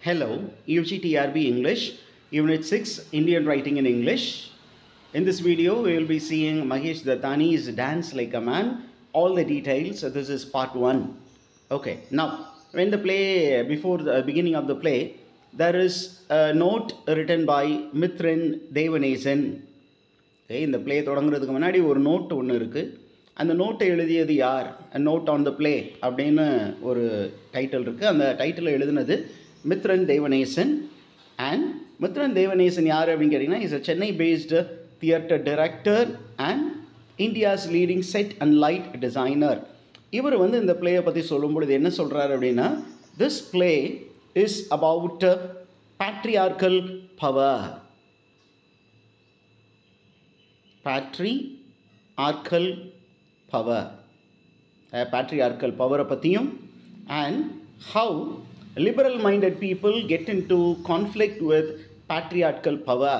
Hello, UGTRB English, Unit 6, Indian Writing in English. In this video, we will be seeing Mahesh Dattani's Dance Like a Man, all the details. This is part 1. Okay, now, when the play, before the beginning of the play, there is a note written by Mithran Devanesan. Okay, இந்த play தொடங்குறதுக்கு முன்னாடி ஒரு note ஒன்று இருக்குது. அந்த நோட்டை எழுதியது யார்? நோட் ஆன் த பிளே அப்படின்னு ஒரு டைட்டில் இருக்குது. அந்த டைட்டில் எழுதினது மித்ரன் தேவநேசன். அண்ட் மித்ரன் தேவநேசன் யார் அப்படின்னு கேட்டிங்கன்னா, is a Chennai based theatre director and India's leading set and light designer. இவர் வந்து இந்த பிளேயை பற்றி சொல்லும் பொழுது என்ன சொல்கிறார் அப்படின்னா, this play is about patriarchal power. patriarchal power, patriarchal power பற்றியும், and how liberal minded people get into conflict with patriarchal power.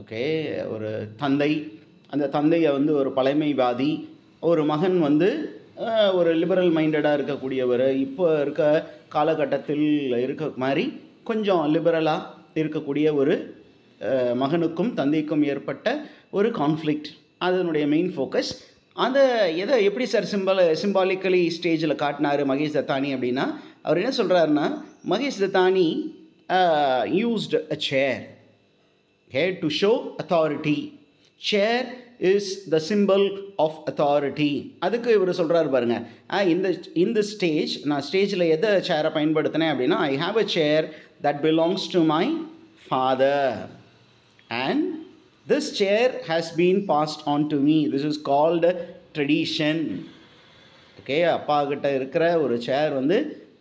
Okay, ஒரு தந்தை, அந்த தந்தையை வந்து ஒரு பழமைவாதி, ஒரு மகன் வந்து ஒரு லிபரல் மைண்டடாக இருக்கக்கூடியவர், இப்போ இருக்க காலகட்டத்தில் இருக்க மாதிரி கொஞ்சம் லிபரலாக இருக்கக்கூடிய ஒரு மகனுக்கும் தந்தைக்கும் ஏற்பட்ட ஒரு கான்ஃப்ளிக்ட், அதனுடைய மெயின் ஃபோக்கஸ். அதை எதை எப்படி சார் சிம்பாலிக்கலி ஸ்டேஜில் காட்டினார் மகேஷ் தத்தானி அப்படின்னா, அவர் என்ன சொல்கிறாருன்னா, Mahesh Dattani used a chair to show authority. Chair is the simple of authority. அதுக்கு இவர் சொல்கிறாரு பாருங்க, இந்த ஸ்டேஜ், நான் ஸ்டேஜில் எதை சேரை பயன்படுத்தினேன் அப்படின்னா, I have a chair that belongs to my father and this chair has been passed on to me. This is called tradition. Okay, அப்பா கிட்ட இருக்கிற ஒரு சேர் வந்து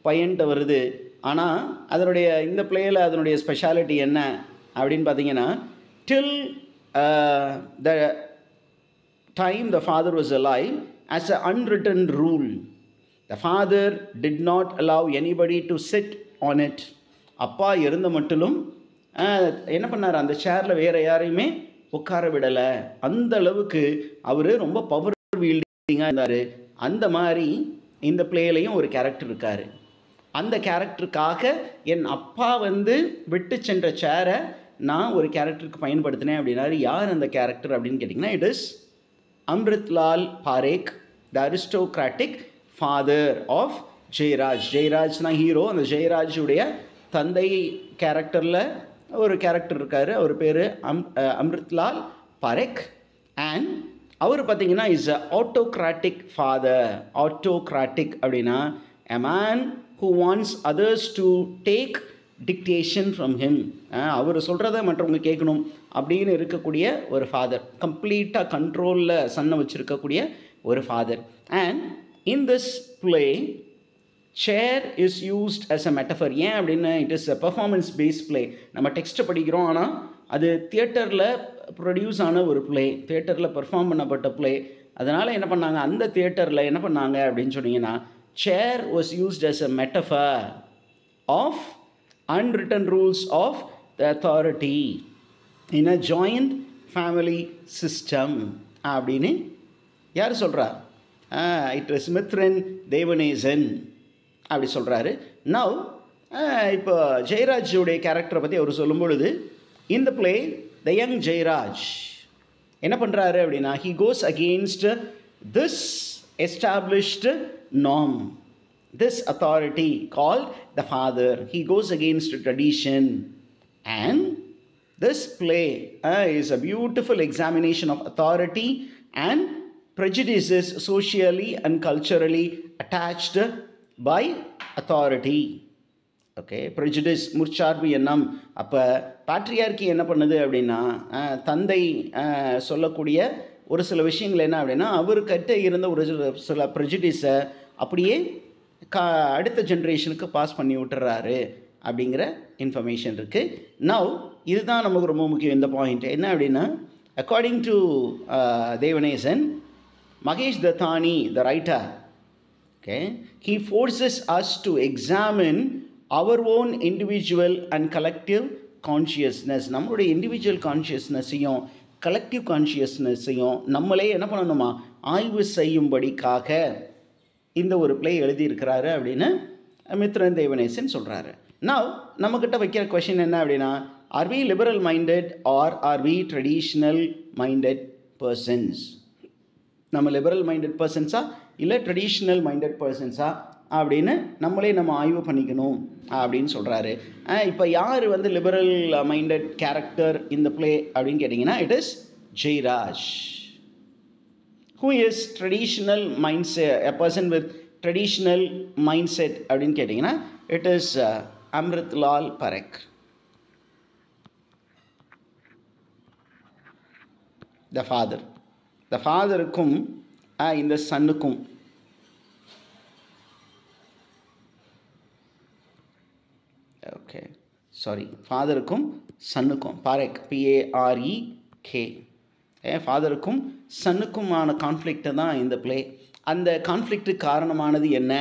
பையன்கிட்ட வருது. ஆனால் அதனுடைய இந்த பிளேயில் அதனுடைய ஸ்பெஷாலிட்டி என்ன அப்படின்னு பார்த்தீங்கன்னா, till the time the father was alive, as an unwritten rule, the father did not allow anybody to sit on it. அப்பா இருந்த மட்டிலும் என்ன பண்ணார், அந்த சேரில் வேறு யாரையுமே உட்கார விடலை. அந்த அளவுக்கு அவர் ரொம்ப பவர் வீல்டிங்காக இருந்தார். அந்த மாதிரி இந்த பிளேலையும் ஒரு கேரக்டர் இருக்கார். அந்த கேரக்டருக்காக என் அப்பா வந்து விட்டு சென்ற சேரை நான் ஒரு கேரக்டருக்கு பயன்படுத்தினேன் அப்படின்னாரு. யார் அந்த கேரக்டர் அப்படின்னு கேட்டிங்கன்னா, it is Amritlal Parekh, the aristocratic father of Jayaraj. ஜெயராஜ்னா ஹீரோ. அந்த ஜெயராஜுடைய தந்தை கேரக்டரில் ஒரு கேரக்டர் இருக்கார், அவர் பேர் அம்ரித்லால் பாரேக். அண்ட் அவர் பார்த்திங்கன்னா is a autocratic father. Autocratic அப்படின்னா a man who wants others to take dictation from him. அவர் சொல்கிறத மற்றவங்க கேட்கணும் அப்படின்னு இருக்கக்கூடிய ஒரு ஃபாதர். கம்ப்ளீட்டாக கண்ட்ரோலில் சன்னை வச்சுருக்கக்கூடிய ஒரு father. And in this play chair is used as a metaphor. ஏன் அப்படின்னா, it is a performance base play. நம்ம டெக்ஸ்ட்டை படிக்கிறோம், ஆனால் அது தியேட்டரில் ப்ரொடியூஸ் ஆன ஒரு பிளே, தியேட்டரில் பெர்ஃபார்ம் பண்ணப்பட்ட பிளே. அதனால் என்ன பண்ணாங்க, அந்த தியேட்டரில் என்ன பண்ணாங்க அப்படின்னு சொன்னீங்கன்னா, chair was used as a metaphor of unwritten rules of the authority in a joint family system அப்படின்னு யார் சொல்கிறா? இட் இஸ் மித்ரன் தேவநேசன் அப்படி சொல்கிறாரு. நவ் இப்போ ஜெயராஜுடைய கேரக்டரை பற்றி அவர் சொல்லும் பொழுது, இந்த பிளே த யங் ஜெயராஜ் என்ன பண்ணுறாரு அப்படின்னா, he goes against this established norm, this authority called the father. He goes against tradition. And this play is a beautiful examination of authority and prejudices socially and culturally attached by authority. Okay, prejudice முற்சார்பு எண்ணம். அப்போ patriarchy என்ன பண்ணுது அப்படின்னா, தந்தை சொல்லக்கூடிய ஒரு சில விஷயங்கள் என்ன அப்படின்னா, அவர்கிட்ட இருந்த ஒரு சில ப்ரெஜுடிஸை அப்படியே அடுத்த ஜென்ரேஷனுக்கு பாஸ் பண்ணி விட்டுறாரு அப்படிங்கிற இன்ஃபர்மேஷன் இருக்குது. நவ் இதுதான் நமக்கு ரொம்ப முக்கியம். இந்த பாயிண்ட் என்ன அப்படின்னா, according to Devanesan, Mahesh Dattani, the writer, okay, he forces us to examine our own individual and collective consciousness. நம்மளுடைய இண்டிவிஜுவல் கான்ஷியஸ்னஸையும் கலெக்டிவ் கான்ஷியஸ்னஸையும் நம்மளே என்ன பண்ணணுமா, ஆய்வு செய்யும்படிக்காக இந்த ஒரு பிளே எழுதியிருக்கிறாரு அப்படின்னு மித்ரன் தேவநேசன் சொல்கிறாரு. நவ் நம்மக்கிட்ட வைக்கிற கொஷின் என்ன அப்படின்னா, are we liberal minded or are we traditional minded persons? நம்ம லிபரல் மைண்டட் பர்சன்ஸா இல்லை ட்ரெடிஷ்னல் மைண்டட் பர்சன்ஸா அப்படின்னு நம்மளே நம்ம ஆய்வு பண்ணிக்கணும் அப்படின்னு சொல்கிறாரு. இப்போ யார் வந்து லிபரல் மைண்டட் கேரக்டர் இந்த பிளே அப்படின்னு கேட்டிங்கன்னா, it is Jayaraj. Who is traditional mind set, a person with traditional mind set அப்படின்னு கேட்டிங்கன்னா, it is Amritlal Parekh. The father, the ஃபாதருக்கும் இந்த சன்னுக்கும் ஓகே சாரி ஃபாதருக்கும் சன்னுக்கும் பாரேக் PAREK ஃபாதருக்கும் சன்னுக்குமான கான்ஃப்ளிக்ட்டு தான் இந்த பிளே. அந்த கான்ஃப்ளிக்ட்டுக்கு காரணமானது என்ன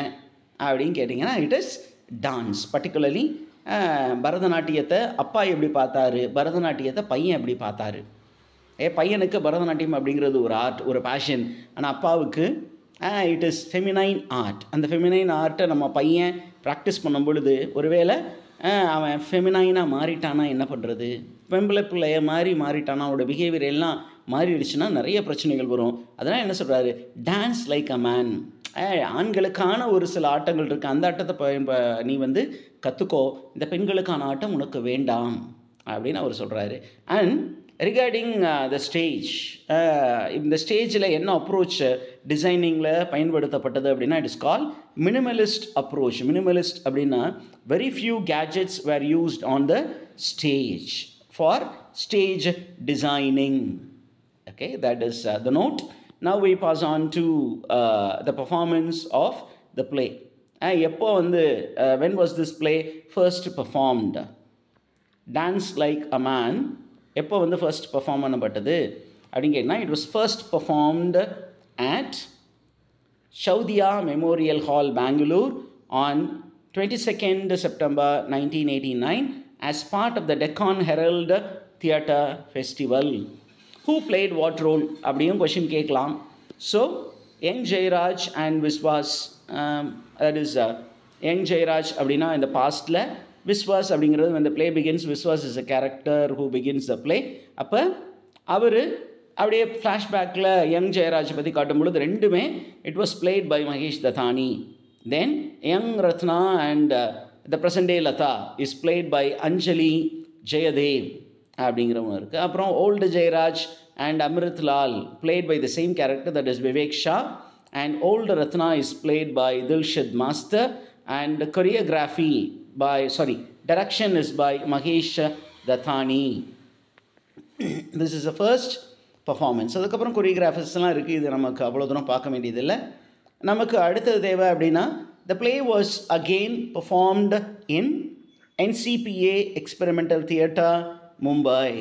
அப்படின்னு கேட்டிங்கன்னா, இட் இஸ் டான்ஸ். பர்டிகுலர்லி பரதநாட்டியத்தை அப்பா எப்படி பார்த்தாரு, பரதநாட்டியத்தை பையன் எப்படி பார்த்தாரு. பையனுக்கு பரதநாட்டியம் அப்படிங்கிறது ஒரு ஆர்ட், ஒரு பேஷன். ஆனால் அப்பாவுக்கு இட் இஸ் ஃபெமினைன் ஆர்ட். அந்த ஃபெமினைன் ஆர்ட்டை நம்ம பையன் ப்ராக்டிஸ் பண்ணும் பொழுது ஒருவேளை அவன் ஃபெமினைனாக மாறிட்டானா என்ன பண்ணுறது, பெம்பளை பிள்ளைய மாறிட்டானா, அவனோட பிஹேவியர் எல்லாம் மாறிடுச்சுன்னா நிறைய பிரச்சனைகள் வரும். அதனால் என்ன சொல்கிறாரு, டான்ஸ் லைக் அ மேன். ஆண்களுக்கான ஒரு சில ஆட்டங்கள் இருக்குது, அந்த ஆட்டத்தை நீ வந்து கற்றுக்கோ, இந்த பெண்களுக்கான ஆட்டம் உனக்கு வேண்டாம் அப்படின்னு அவர் சொல்கிறாரு. அண்ட் ரிகார்டிங் த ஸ்டேஜ், இந்த ஸ்டேஜில் என்ன அப்ரோச் டிசைனிங்கில் பயன்படுத்தப்பட்டது அப்படின்னா, it is call minimalist approach. Minimalist அப்படின்னா very few gadgets were used on the stage for stage designing. Okay, that is the note. Now we pass on to the performance of the play. எப்போ வந்து when was this play first performed? Dance like a man எப்போ வந்து first perform பண்ணப்பட்டது அப்படின்னு கேட்டிங்கன்னா, it was first performed at Chowdiah memorial hall, Bangalore on 22nd September 1989 as part of the Deccan Herald Theatre Festival. Who played what role அப்படியும் question கேட்கலாம். So young Jayaraj and Viswas, that is young Jayaraj அப்படின்னா இந்த பாஸ்டில், விஸ்வாஸ் அப்படிங்கிறது when the play begins, Viswas is a character who begins the play. அப்போ அவர் அப்படியே ஃப்ளாஷ்பேக்கில் young Jayaraj பற்றி காட்டும் பொழுது ரெண்டுமே it was played by Mahesh Dattani. Then young Ratna and the present day Lata is played by Anjali Jaidev அப்படிங்கிறவங்க இருக்குது. அப்புறம் old Jayaraj and Amritlal played by the same character, that is Vivek Shah. And old Ratna is played by Dilshad Master. And the choreography direction is by Mahesh Dattani. This is the first performance. அதுக்கப்புறம் கொரியோகிராஃபர்ஸ்லாம் இருக்குது, இது நமக்கு அவ்வளோ தூரம் பார்க்க வேண்டியதில்லை. நமக்கு அடுத்தது தேவை அப்படின்னா, the play was again performed in NCPA Experimental Theatre, Mumbai.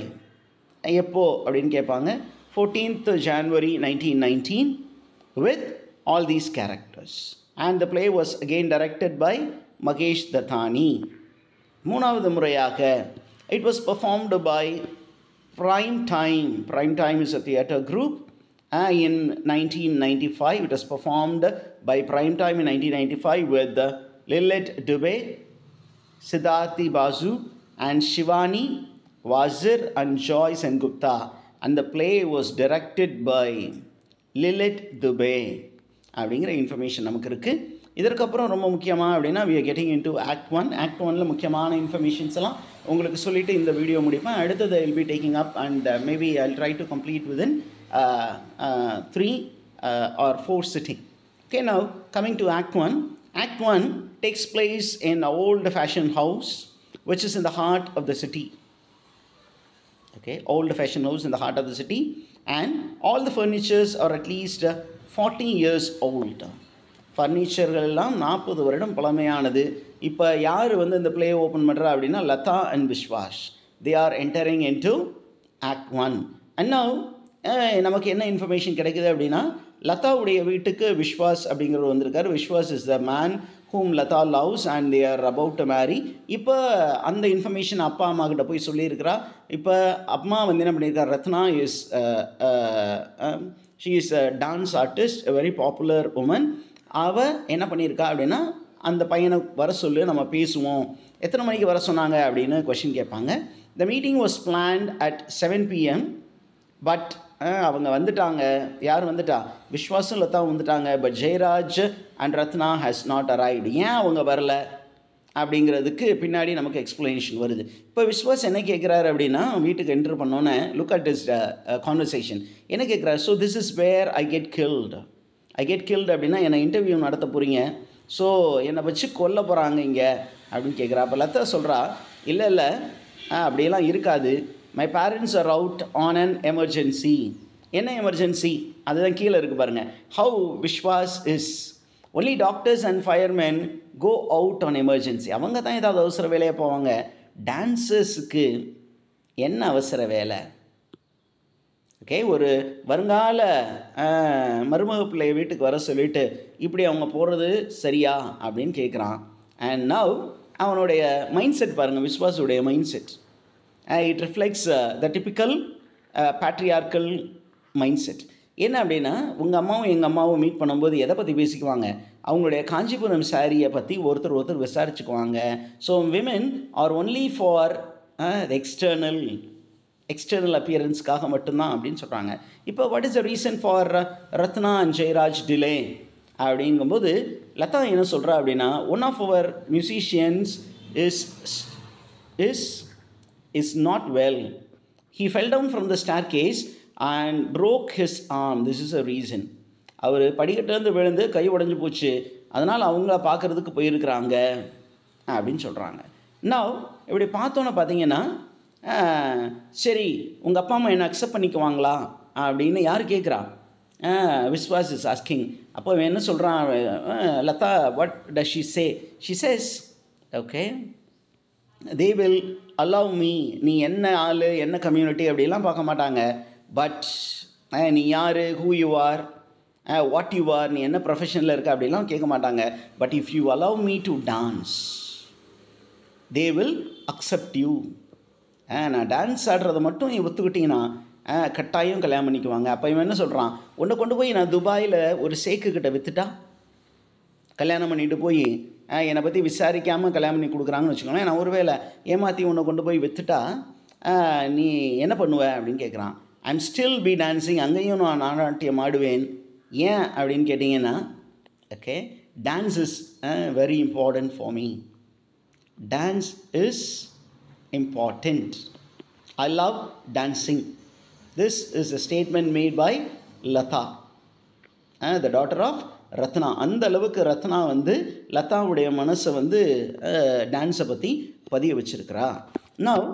எப்போ அப்படின்னு கேட்பாங்க, 14th January 1919 with all these characters. And the play was again directed by Mahesh Dattani. மூணாவது முறையாக it was performed by Prime Time. Prime Time is a theatre group. In 1995 it was performed by Prime Time in 1995 with Lilith Dubey, Siddharthi Basu and Shivani Wazir and Joyce and Gupta. And the play was directed by Lilith Dubey அப்படிங்கிற information நமக்கு இருக்குது. இதற்கப்புறம் ரொம்ப முக்கியமாக அப்படின்னா we are getting into Act 1. Act 1ல முக்கியமான informations எல்லாம் உங்களுக்கு சொல்லிவிட்டு இந்த வீடியோ முடிப்பேன். அடுத்தது I will be taking up and maybe I will try to complete within 3 or 4 sitting. Okay, now coming to Act 1. Act 1 takes place in an old-fashioned house which is in the heart of the city. Okay, old-fashioned house in the heart of the city, and all the furnitures are at least 40 years old. ஃபர்னிச்சர்கள் எல்லாம் 40 வருடம் பழமையானது. இப்போ யார் வந்து இந்த play open பண்ணுறா அப்படின்னா, Lata and Viswas. They are entering into act 1. And now நமக்கு என்ன இன்ஃபர்மேஷன் கிடைக்குது அப்படின்னா, லதாவுடைய வீட்டுக்கு விஸ்வாஸ் அப்படிங்கிறவர் வந்திருக்காரு. Viswas is the man whom Lata loves and they are about to marry. இப்போ அந்த இன்ஃபர்மேஷன் அப்பா அம்மா கிட்ட போய் சொல்லியிருக்கிறா. இப்போ அம்மா வந்து என்ன பண்ணியிருக்கார், Ratna is she is a dance artist, a very popular woman. அவள் என்ன பண்ணியிருக்கா அப்படின்னா, அந்த பையனை வர சொல்லு, நம்ம பேசுவோம். எத்தனை மணிக்கு வர சொன்னாங்க அப்படின்னு கொஷின் கேட்பாங்க. The meeting was planned at 7 PM. But அவங்க வந்துட்டாங்க. யார் வந்துட்டா? விஸ்வாஸும் லதாவும் வந்துட்டாங்க. But Jayaraj and Ratna has not arrived. ஏன் அவங்க வரல அப்படிங்கிறதுக்கு பின்னாடி நமக்கு எக்ஸ்ப்ளனேஷன் வருது. இப்போ விஸ்வாஸ் என்ன கேட்குறாரு அப்படின்னா, வீட்டுக்கு என்ட்ரு பண்ணோன்னே லுக் அட் திஸ் கான்வர்சேஷன். என்ன கேட்குறாரு? So this is where I get killed. அப்படின்னா என்னை இன்டர்வியூ நடத்த போகிறீங்க, ஸோ என்னை வச்சு கொல்ல போகிறாங்க இங்கே அப்படின்னு கேட்குறா. அப்போ லதா சொல்கிறா, இல்லை அப்படியெல்லாம் இருக்காது. My parents are out on an emergency. என்ன எமர்ஜென்சி? அதுதான் கீழே இருக்குது பாருங்கள். How Viswas is only doctors and fireman go out on emergency. அவங்க தான் ஏதாவது அவசர வேலையாக போவாங்க. டான்ஸர்ஸுக்கு என்ன அவசர வேலை? ஓகே, ஒரு வருங்கால மருமக பிள்ளைய வீட்டுக்கு வர சொல்லிவிட்டு இப்படி அவங்க போகிறது சரியா அப்படின்னு கேட்குறான். அண்ட் நவ் அவனுடைய மைண்ட் செட் பாருங்கள், விஸ்வாஸுடைய mind set. It reflects the typical patriarchal mind set. என்ன அப்படின்னா, உங்கள் அம்மாவும் எங்கள் அம்மாவும் மீட் பண்ணும்போது எதை பற்றி பேசிக்குவாங்க? அவங்களுடைய காஞ்சிபுரம் சாரியை பற்றி ஒருத்தர் விசாரிச்சுக்குவாங்க. So women are only for external அப்பியரன்ஸ்க்காக மட்டும்தான் அப்படின்னு சொல்கிறாங்க. இப்போ what is the reason for Ratna and Jayaraj delay அப்படிங்கும்போது லதா என்ன சொல்கிறா அப்படின்னா, one of our musicians is not well. He fell down from the staircase and broke his arm. This is a reason. அவர் படிக்கட்டிலேருந்து விழுந்து கை உடஞ்சி போச்சு, அதனால் அவங்கள பார்க்குறதுக்கு போயிருக்கிறாங்க அப்படின்னு சொல்கிறாங்க. நான் இப்படி பார்த்தோன்னே பார்த்தீங்கன்னா, சரி உங்கள் அப்பா அம்மா என்ன அக்செப்ட் பண்ணிக்குவாங்களா அப்படின்னு யார் கேட்குறா? Viswas is asking. அப்போ அவன் என்ன சொல்கிறான்? Lata, what does she say? She says okay they will allow me. நீ என்ன ஆள், என்ன கம்யூனிட்டி அப்படிலாம் பார்க்க மாட்டாங்க. பட் நீ யார், who you are, what you are, நீ என்ன ப்ரொஃபஷனில் இருக்க அப்படிலாம் கேட்க மாட்டாங்க. But if you allow me to dance they will accept you. நான் டான்ஸ் ஆடுறதை மட்டும் நீ ஒத்துக்கிட்டீங்கன்னா கட்டாயம் கல்யாணம் பண்ணிக்குவாங்க. அப்போ இவன் என்ன சொல்கிறான்? உன்னை கொண்டு போய் நான் துபாயில் ஒரு சேக்குக்கிட்ட விற்றுட்டா, கல்யாணம் பண்ணிட்டு போய் என்னை பற்றி விசாரிக்காமல் கல்யாணம் பண்ணி கொடுக்குறாங்கன்னு வச்சுக்கோங்களேன். நான் ஒரு வேளை ஏமாற்றி உன்னை கொண்டு போய் விற்றுட்டா நீ என்ன பண்ணுவ அப்படின்னு கேட்குறான். I'm still be dancing. அங்கேயும் நான் நாட்டியம் ஆடுவேன். ஏன் அப்படின்னு கேட்டிங்கன்னா, okay, dance is very important for me. Dance is important. I love dancing. This is a statement made by Lata, the daughter of Ratna. அந்த அளவுக்கு ரத்னா வந்து லதாவுடைய மனசை வந்து டான்ஸை பற்றி பதிய வச்சிருக்கிறா. Now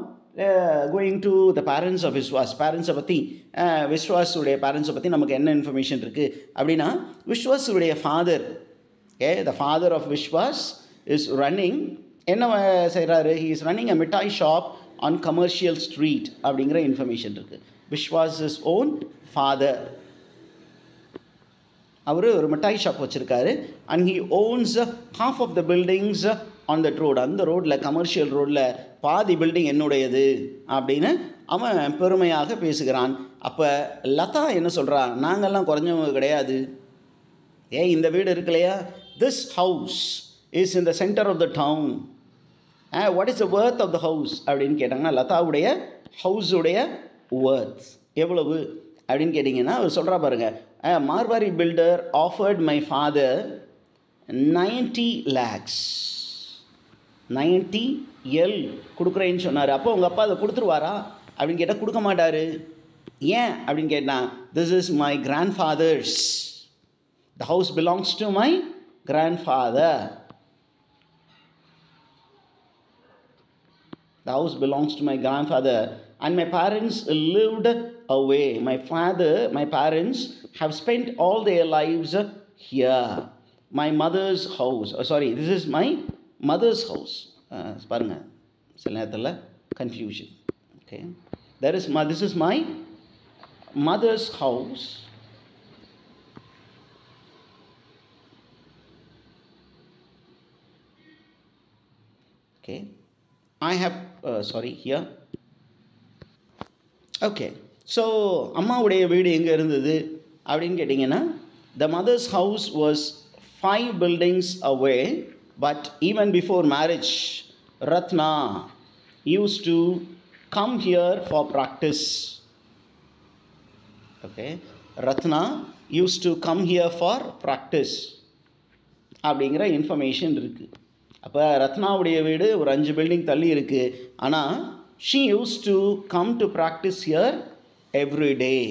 going to the parents of Vishwas. பேரண்ட்ஸை பற்றி, விஸ்வாஸுடைய பேரண்ட்ஸை பற்றி நமக்கு என்ன இன்ஃபர்மேஷன் இருக்குது அப்படின்னா, விஸ்வாஸுடைய father, the father of Vishwas is running, என்ன செய்கிறாரு? He is running a mithai shop on commercial street அப்படிங்கிற இன்ஃபர்மேஷன் இருக்குது. விஸ்வாஸ் இஸ் ஓன் ஃபாதர், அவர் ஒரு மிட்டாய் ஷாப் வச்சுருக்காரு. And he owns half of the buildings on that road. அந்த ரோட்டில், கமர்ஷியல் ரோட்டில் பாதி பில்டிங் என்னுடையது அப்படின்னு அவன் பெருமையாக பேசுகிறான். அப்போ லதா என்ன சொல்கிறா? நாங்கள்லாம் குறைஞ்சவங்க கிடையாது. இந்த வீடு இருக்கு இல்லையா, this house is in the centre of the town. What is the worth of the house அப்படின்னு கேட்டாங்கன்னா, லதாவுடைய ஹவுஸுடைய வர்த் எவ்வளவு அப்படின்னு கேட்டிங்கன்னா, அவர் சொல்கிறா பாருங்கள், Marwari builder offered my father 90 lakhs. 90 L கொடுக்குறேன்னு சொன்னார். அப்போ உங்கள் அப்பா அதை கொடுத்துருவாரா அப்படின்னு கேட்டால் கொடுக்க மாட்டார். ஏன் அப்படின்னு கேட்டால், this is my grandfather's. The house belongs to my grandfather. The house belongs to my grandfather and my parents lived away. My parents have spent all their lives here. My mother's house. This is my mother's house. பாருங்க, சில நேரத்தில் confusion. Okay. This is my mother's house. Okay. I have, here. Okay. So, அம்மாவுடைய வீடு எங்கே இருந்தது அப்படின்னு கேட்டிங்கன்னா, the mother's house was 5 buildings away But even before marriage, Ratna used to come here for practice. Okay, Ratna used to come here for practice அப்படிங்கிற information இருக்குது. அப்போ ரத்னாவுடைய வீடு ஒரு 5 பில்டிங் தள்ளி இருக்குது. ஆனால் she used to come to practice here every day.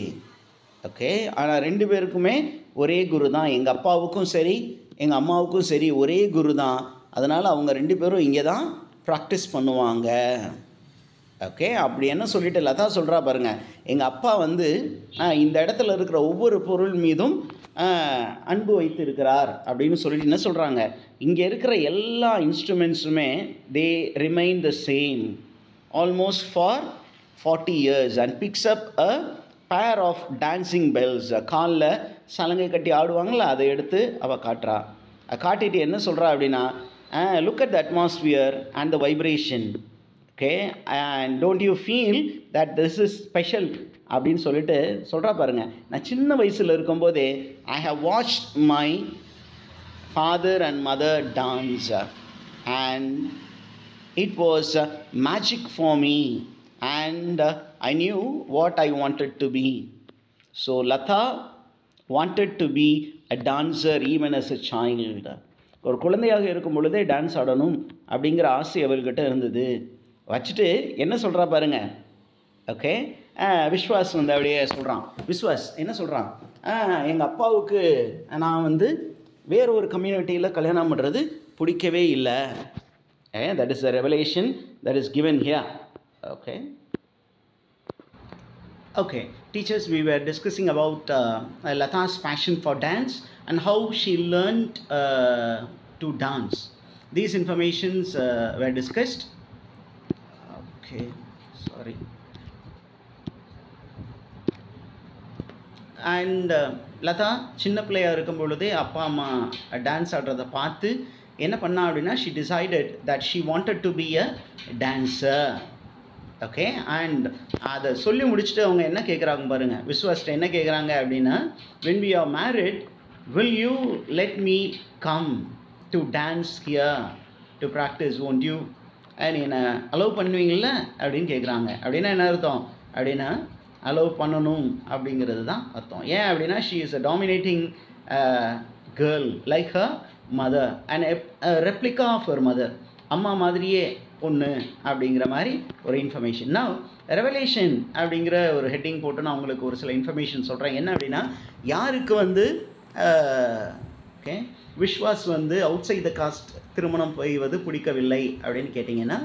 Okay, ஆனால் 2 பேருக்குமே ஒரே குரு தான். எங்கள் அப்பாவுக்கும் சரி எங்கள் அம்மாவுக்கும் சரி ஒரே குரு தான். அதனால் அவங்க 2 பேரும் இங்கே தான் ப்ராக்டிஸ் பண்ணுவாங்க. ஓகே, அப்படி என்ன சொல்லிட்டு லதா சொல்கிறா பாருங்கள், எங்கள் அப்பா வந்து இந்த இடத்துல இருக்கிற ஒவ்வொரு பொருள் மீதும் அன்பு வைத்து இருக்கிறார் அப்படின்னு சொல்லிட்டு என்ன சொல்கிறாங்க, இங்கே இருக்கிற எல்லா இன்ஸ்ட்ருமெண்ட்ஸுமே they remain the same almost for 40 years and picks up a pair of dancing bells. காலில் சலங்கை கட்டி ஆடுவாங்களா, அதை எடுத்து அவள் காட்டுறா. காட்டிட்டு என்ன சொல்கிறா அப்படின்னா, look at the atmosphere and the vibration. Okay, and don't you feel that this is special அப்படின்னு சொல்லிட்டு சொல்கிறா பாருங்கள். நான் சின்ன வயசில் இருக்கும்போதே I have watched my father and mother dance and it was magic for me and I knew what I wanted to be. So Latha wanted to be a dancer even as a child. ஒரு குழந்தையாக இருக்கும் பொழுதே dance ஆடணும் அப்படிங்கிற ஆசை அவர்கிட்ட இருந்தது. வச்சுட்டு என்ன சொல்கிறா பாருங்க. ஓகே, விஸ்வாஸ் வந்து அப்படியே சொல்கிறான். விஸ்வாஸ் என்ன சொல்கிறான், எங்கள் அப்பாவுக்கு நான் வந்து வேறு ஒரு கம்யூனிட்டியில் கல்யாணம் பண்ணுறது பிடிக்கவே இல்லை. That is the revelation that is given here. Okay, teachers, we were discussing about Lata's passion for dance and how she learned to dance. These informations were discussed. Okay, sorry. And Latha சின்ன பிள்ளையாக இருக்கும் பொழுதே அப்பா அம்மா dance ஆடுறதை பார்த்து என்ன பண்ணா அப்படின்னா, she decided that she wanted to be a dancer. Okay, and அதை சொல்லி முடிச்சுட்டு அவங்க என்ன கேட்குறாங்க பாருங்கள், விஸ்வாஸ்ட்ட என்ன கேட்குறாங்க அப்படின்னா, when we are married, will you let me come to dance here to practice, won't you? நீ என்னை அலோவ் பண்ணுவீங்கள அப்படின்னு கேட்குறாங்க. அப்படின்னா என்ன அர்த்தம் அப்படின்னா, அலோவ் பண்ணணும் அப்படிங்கிறது தான் அர்த்தம். ஏன் அப்படின்னா, she is a dominating girl like her mother and replica of her mother. அம்மா மாதிரியே பொண்ணு அப்படிங்கிற மாதிரி ஒரு இன்ஃபர்மேஷன். நான் ரெவலேஷன் அப்படிங்கிற ஒரு ஹெட்டிங் போட்டு நான் உங்களுக்கு ஒரு சில இன்ஃபர்மேஷன் சொல்கிறேன். என்ன அப்படின்னா, யாருக்கு வந்து ஓகே விஸ்வாஸ் வந்து அவுட் சைட் த காஸ்ட் திருமணம் செய்வது பிடிக்கவில்லை அப்படின்னு கேட்டிங்கன்னா,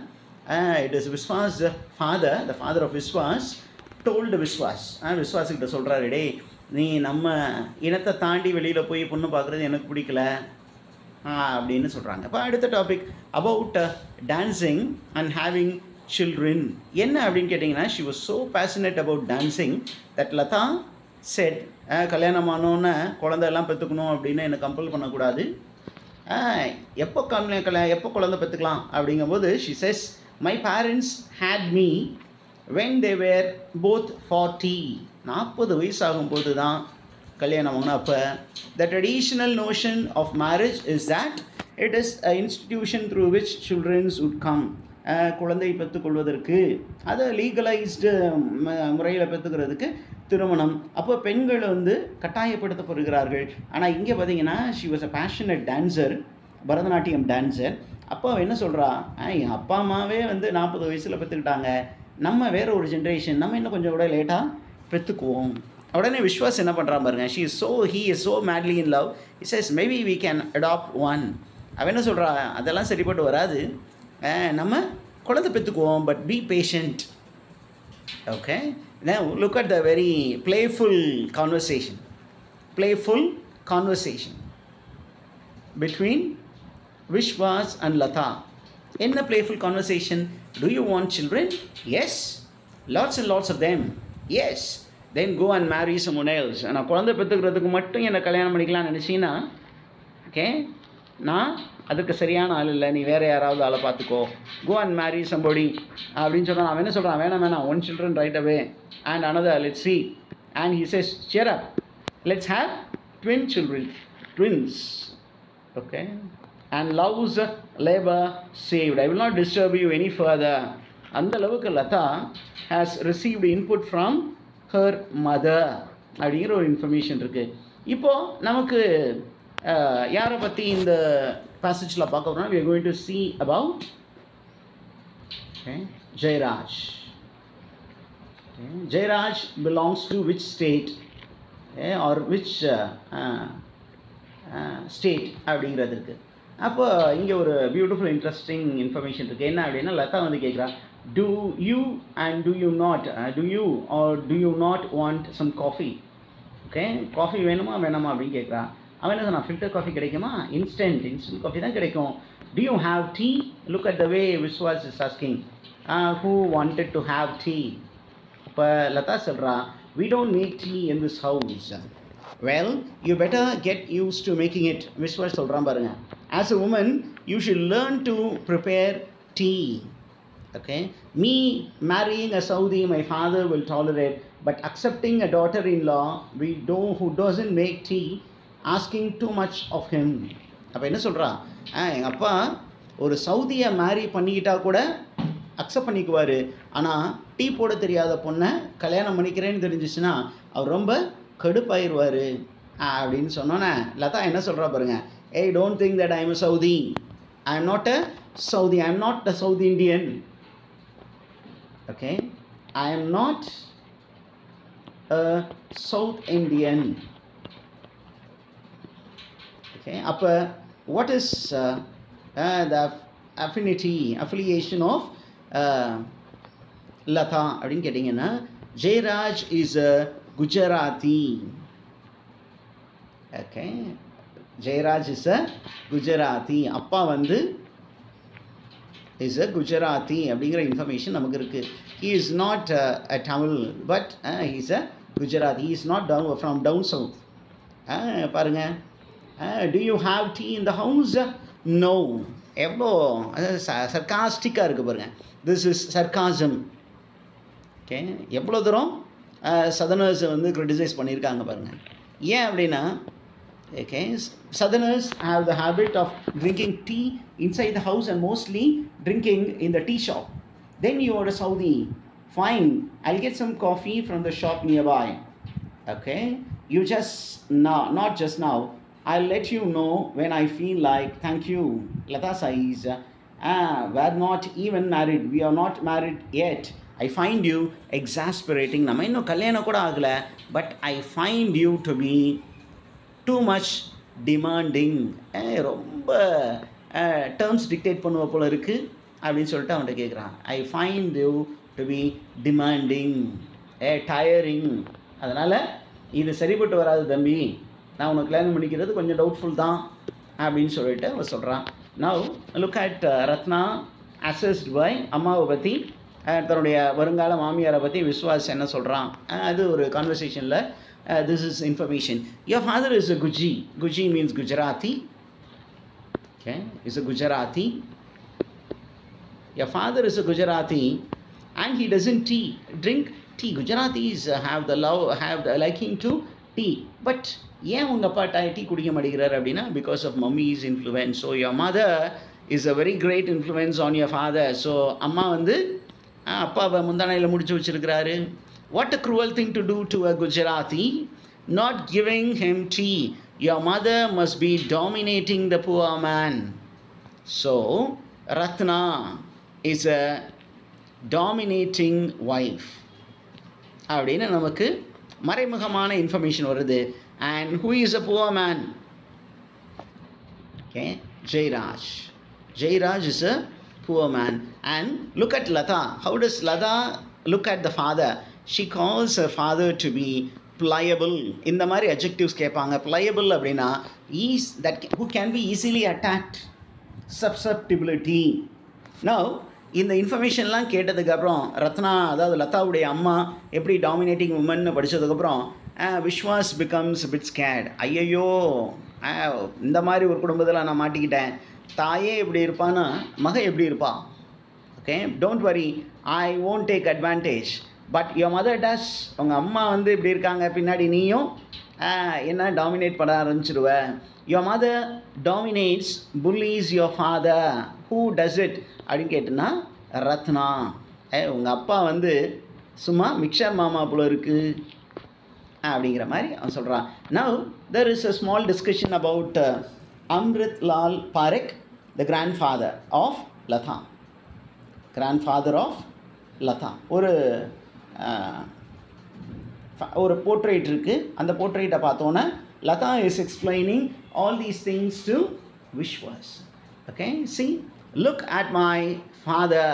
it is Vishwas father, the father of Vishwas told Vishwas. விஸ்வாஸ்கிட்ட சொல்கிறாரு, டே நீ நம்ம இனத்தை தாண்டி வெளியில் போய் பொண்ணு பார்க்குறது எனக்கு பிடிக்கல அப்படின்னு சொல்கிறாங்க. இப்போ அடுத்த topic about dancing and having children. என்ன அப்படின்னு கேட்டிங்கன்னா, she was so passionate about dancing that Lata said, கல்யாணமானோன்னு குழந்தையெல்லாம் பெற்றுக்கணும் அப்படின்னு என்னை கம்பல் பண்ணக்கூடாது, எப்போ குழந்தை பெற்றுக்கலாம் அப்படிங்கும்போது she chess, my parents had me when they were both 40. 40 வயசு ஆகும்போது தான் கல்யாணம் ஆகணும். அப்போ the traditional notion of marriage is that it is an institution through which children would come. குழந்தை பெற்றுக்கொள்வதற்கு, அதை லீகலைஸ்டு முறையில் பெற்றுக்கிறதுக்கு திருமணம். அப்போ பெண்கள் வந்து கட்டாயப்படுத்தப்படுகிறார்கள். ஆனால் இங்கே பார்த்தீங்கன்னா, she was a passionate dancer, Bharatanatyam dancer. அப்போ என்ன சொல்கிறா, என் அப்பா அம்மாவே வந்து 40 வயசில் பெற்றுக்கிட்டாங்க, நம்ம வேறு ஒரு ஜென்ரேஷன், நம்ம இன்னும் கொஞ்சம் கூட லேட்டாக பெற்றுக்குவோம். உடனே விஸ்வாஸ் என்ன பண்ணுறான் பாருங்க, he is so madly in love. He says maybe we can adopt one. அவன் என்ன சொல்கிறா, அதெல்லாம் சரிப்பட்டு வராது, நம்ம குழந்தை பெற்றுக்குவோம், but be patient. Okay, now look at the very playful conversation between Vishwas and Lata. In the playful conversation, do you want children? Yes, lots and lots of them. Yes, then go and marry someone else. நான் குழந்தை பெற்றுக்கிறதுக்கு மட்டும் என்னை கல்யாணம் பண்ணிக்கலாம்னு நினச்சிங்கன்னா, okay, நான் அதுக்கு சரியான ஆள் இல்லை, நீ வேறு யாராவது ஆளை பார்த்துக்கோ, go and marry somebody அப்படின்னு சொல்கிறான். அவன் என்ன சொல்கிறான், வேணாம், one children right away and another, let's see. And he says, cheer up, let's have twins. Okay, and loves labor saved. I will not disturb you any further. அந்த அளவுக்கு Latha has received input from her mother அப்படிங்கிற ஒரு information இருக்குது. இப்போது நமக்கு யாரை பற்றி இந்த பேசேஜில் பார்க்க போகிறோம்னா we are going to see about Jairaj. Jairaj belongs to which state or which state அப்படிங்கிறது இருக்குது. அப்போ இங்கே ஒரு பியூட்டிஃபுல் இன்ட்ரெஸ்டிங் இன்ஃபர்மேஷன் இருக்குது. என்ன அப்படின்னா லதா வந்து கேட்குறா, do you or do you not want some coffee? Okay, coffee வேணுமா அப்படின்னு கேட்குறா. அவன் என்ன சொன்னான், ஃபில்டர் காஃபி கிடைக்குமா? இன்ஸ்டன்ட் காஃபி தான் கிடைக்கும். do you have tea? look at the way Vishwas is asking who wanted to have tea. இப்போ லதா சொல்கிறா, we don't make tea in this house. well, you better get used to making it. Vishwas சொல்கிறான் பாருங்க, as a woman you should learn to prepare tea. okay, me marrying a Saudi my father will tolerate, but accepting a daughter-in-law who doesn't make tea, asking too much of him. அப்போ என்ன சொல்கிறா, எங்கள் அப்பா ஒரு சவுதியை மேரி பண்ணிக்கிட்டா கூட accept பண்ணிக்குவார், ஆனால் tea போட தெரியாத பொண்ணை கல்யாணம் பண்ணிக்கிறேன்னு தெரிஞ்சிச்சுன்னா அவர் ரொம்ப கடுப்பாயிருவார் அப்படின்னு சொன்னோன்னே லதா என்ன சொல்கிறா பாருங்க, hey, don't think that I am a Saudi. I am not a Saudi. I am not a South Indian. Okay, I am not a South Indian. Okay, அப்போ what is the affiliation of Lata அப்படின்னு கேட்டிங்கன்னா, Jayaraj is a Gujarati. Okay, Jayaraj is a Gujarati. அப்பா வந்து is a Gujarati அப்படிங்கிற information நமக்கு இருக்குது. He is not a Tamil, but he is a Gujarati. He is not from down south. பாருங்கள், do you have tea in the house? no. எவ்வளோ சர்காஸ்டிக்காக இருக்குது பாருங்கள், திஸ் இஸ் சர்காசம். ஓகே, எவ்வளோ தூரம் சதர்னர்ஸை வந்து கிரிட்டிசைஸ் பண்ணியிருக்காங்க பாருங்கள். ஏன் அப்படின்னா, okay, southerners have the habit of drinking tea inside the house and mostly drinking in the tea shop. Then you are a Saudi, fine, I'll get some coffee from the shop nearby. Okay, you just now, not just now, I'll let you know when I feel like. Thank you. Lata says, we're not even married, we are not married yet. I find you exasperating. நம்ம இன்னும் கல்யாணம் கூட ஆகலை, but I find you to be too much demanding. ரொம்ப terms dictate பண்ணுவ போல இருக்குது அப்படின்னு சொல்லிட்டு அவன்கிட்ட கேட்குறான். I find you to be demanding, tiring. அதனால் இது சரிப்பட்டு வராது தம்பி, நான் உனக்கு கல்யாணம் பண்ணிக்கிறது கொஞ்சம் டவுட்ஃபுல் தான் அப்படின்னு சொல்லிட்டு அவன் சொல்கிறான். Now look at Ratna assessed by அம்மாவை பற்றி, தன்னுடைய வருங்கால மாமியாரை பற்றி விஸ்வாஸ் என்ன சொல்கிறான். அது ஒரு கான்வர்சேஷனில் this is information. Your father is a Guji. Guji means Gujarati. Okay, is a Gujarati. Your father is a Gujarati and he doesn't drink tea. Gujaratis have the liking to tea. But ஏன் உங்கள் அப்பா tea குடிக்க மாட்டேங்கிறார் அப்படின்னா, because of mummy's influence. So your mother is a very great influence on your father. So அம்மா வந்து அப்பாவை முந்தானையில் முடிச்சு வச்சுருக்கிறாரு. What a cruel thing to do to a Gujarati, not giving him tea. Your mother must be dominating the poor man. So, Ratna is a dominating wife. அப்படின்னு நமக்கு மறைமுகமான information வருது. And who is a poor man? Okay, Jairaj. Jairaj is a poor man. And look at Lata. How does Lata look at the father? She calls her father to be pliable. இந்த மாதிரி adjectives கேட்பாங்க. Pliable அப்படின்னா who can be easily attacked. Susceptibility. Now, இந்த இன்ஃபர்மேஷன்லாம் கேட்டதுக்கப்புறம் ரத்னா, அதாவது லதாவுடைய அம்மா எப்படி dominating உமன்னு படித்ததுக்கப்புறம் விஸ்வாஸ் பிகம்ஸ் பிட் ஸ்கேட். ஐயையோ, இந்த மாதிரி ஒரு குடும்பத்தில் நான் மாட்டிக்கிட்டேன், தாயே எப்படி இருப்பான்னா மக எப்படி இருப்பா. Okay, don't worry, I won't take advantage. But your mother does. உங்கள் அம்மா வந்து இப்படி இருக்காங்க, பின்னாடி நீயும் என்ன டாமினேட் பண்ண ஆரம்பிச்சிடுவேன். Your mother dominates bullies your father. Who does it அப்படின்னு கேட்டுன்னா ரத்னா. உங்கள் அப்பா வந்து சும்மா மிக்சர் மாமா போல இருக்குது அப்படிங்கிற மாதிரி அவன் சொல்கிறான். Now there is a small discussion about Amrit Lal Parekh, the grandfather of Latha. Grandfather of Latha. ஒரு போர்ட்ரேட் இருக்குது. அந்த போர்ட்ரேட்டை பார்த்தோன்னே Latha is explaining all these things to Vishwas. Okay, see, look at my father,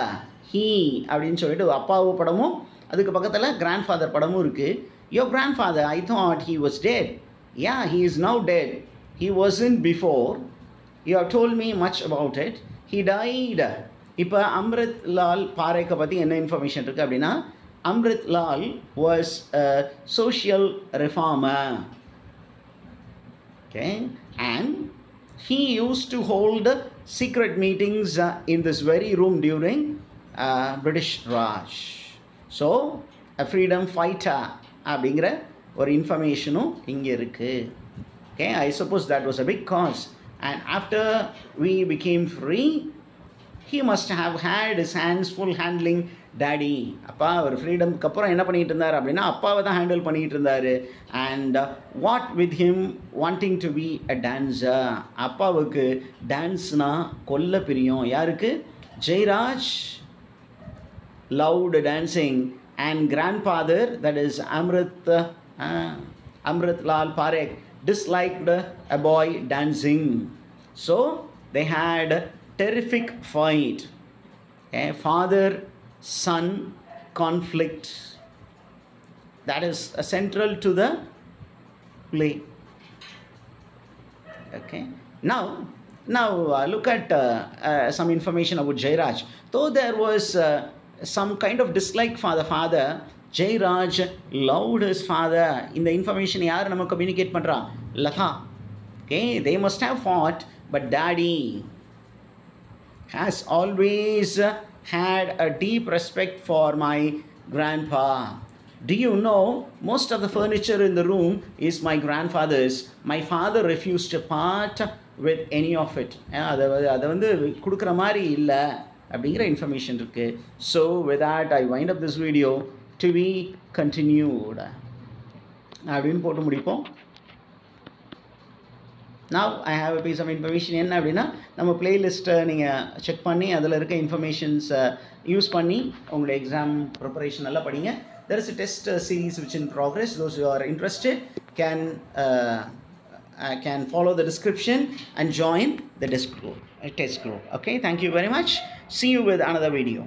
he அப்படின்னு சொல்லிட்டு அப்பாவு படமும் அதுக்கு பக்கத்தில் grandfather படமும் இருக்குது. Your grandfather, I thought he was dead. Yeah, he is now dead. He wasn't before. You have told me much about it. He died. இப்போ அம்ரித் லால் பாரேக்கை பற்றி என்ன இன்ஃபர்மேஷன் இருக்குது அப்படின்னா, Amrit Lal was a social reformer. Okay, and he used to hold secret meetings in this very room during British Raj. So, a freedom fighter அப்படிங்கிற ஒரு இன்ஃபர்மேஷனும் இங்கே இருக்குது. Okay, I suppose that was a big cause. And after we became free, he must have had his hands full handling daddy. அப்பா ஒரு ஃப்ரீடம்க்கு அப்புறம் என்ன பண்ணிகிட்டு இருந்தார் அப்படின்னா அப்பாவை தான் ஹேண்டில் பண்ணிகிட்டு இருந்தார். And what with him wanting to be a dancer. அப்பாவுக்கு டான்ஸ்னால் கொல்ல பிரியம். யாருக்கு? Jayaraj loved dancing, and grandfather, that is Amrit Lal Parekh, disliked a boy dancing. So they had a terrific fight, a father-son conflict that is central to the play. Okay, now look at some information about Jairaj. Though there was some kind of dislike for the father, Jairaj loved his father. In the information yaar namak communicate pandra? Latha. Okay, they must have fought, but daddy has always had a deep respect for my grandpa. Do you know, most of the furniture in the room is my grandfather's. My father refused to part with any of it. அதை வந்து கொடுக்குற மாதிரி இல்லை அப்படிங்கிற information இருக்குது. So with that I wind up this video to be continued அப்படின்னு போட்டு முடிப்போம். Now I have a piece of information. என்ன அப்படின்னா, நம்ம பிளேலிஸ்ட்டை நீங்கள் செக் பண்ணி அதில் இருக்க இன்ஃபர்மேஷன்ஸை யூஸ் பண்ணி உங்களோட எக்ஸாம் ப்ரிப்பரேஷன் நல்லா படிங்க. There is a test series which in progress. Those who are interested can follow the description and join the test group. Okay, thank you very much. See you with another video.